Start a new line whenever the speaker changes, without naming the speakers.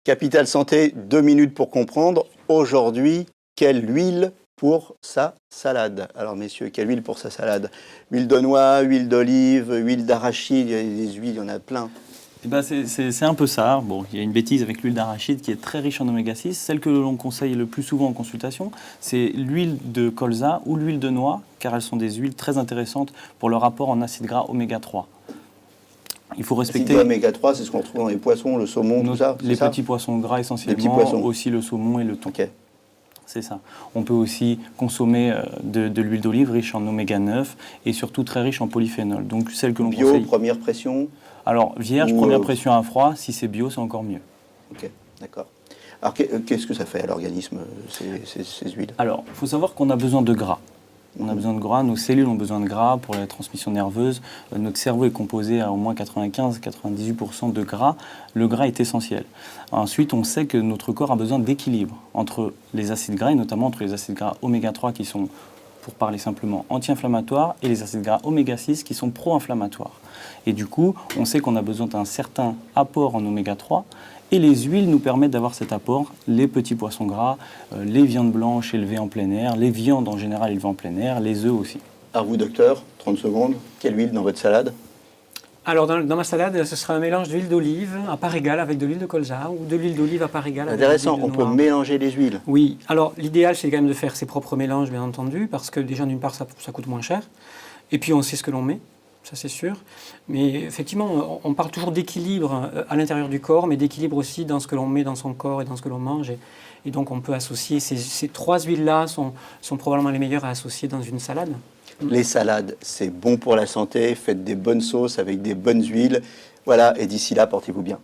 Capital Santé, 2 minutes pour comprendre. Aujourd'hui, quelle huile pour sa salade? Alors messieurs, quelle huile pour sa salade? Huile de noix, huile d'olive, huile d'arachide, il y a des huiles, il y en a plein.
Eh ben c'est un peu ça. Bon, il y a une bêtise avec l'huile d'arachide qui est très riche en oméga 6. Celle que l'on conseille le plus souvent en consultation, c'est l'huile de colza ou l'huile de noix, car elles sont des huiles très intéressantes pour leur apport en acides gras oméga 3. Il faut respecter...
Oméga 3, c'est ce qu'on trouve dans les poissons, le saumon, tout ça?
Les petits poissons gras essentiellement,
petits poissons.
aussi le saumon et le thon.
Okay.
C'est ça. On peut aussi consommer de l'huile d'olive riche en oméga 9 et surtout très riche en polyphénol. Donc celle que l'on conseille...
Bio, première pression?
Alors vierge, première pression à froid. Si c'est bio, c'est encore mieux.
Ok, d'accord. Alors qu'est-ce que ça fait à l'organisme, ces huiles? Alors,
il faut savoir qu'on a besoin de gras. On a besoin de gras, nos cellules ont besoin de gras pour la transmission nerveuse. Notre cerveau est composé à au moins 95-98% de gras. Le gras est essentiel. Ensuite, on sait que notre corps a besoin d'équilibre entre les acides gras, et notamment entre les acides gras oméga 3 qui sont, pour parler simplement, anti-inflammatoires, et les acides gras oméga 6 qui sont pro-inflammatoires. Et du coup, on sait qu'on a besoin d'un certain apport en oméga 3, et les huiles nous permettent d'avoir cet apport, les petits poissons gras, les viandes blanches élevées en plein air, les viandes en général élevées en plein air, les œufs aussi.
À vous, docteur, 30 secondes, quelle huile dans votre salade?
Alors, dans ma salade, ce sera un mélange d'huile d'olive à part égale avec de l'huile de colza ou de l'huile d'olive à part égale avec de l'huile de noix.
Intéressant, on peut mélanger les huiles.
Oui, alors l'idéal, c'est quand même de faire ses propres mélanges, bien entendu, parce que déjà, d'une part, ça coûte moins cher, et puis on sait ce que l'on met. Ça c'est sûr. Mais effectivement, on parle toujours d'équilibre à l'intérieur du corps, mais d'équilibre aussi dans ce que l'on met dans son corps et dans ce que l'on mange. Et donc on peut associer, ces trois huiles-là sont probablement les meilleures à associer dans une salade.
Les salades, c'est bon pour la santé, faites des bonnes sauces avec des bonnes huiles. Voilà, et d'ici là, portez-vous bien.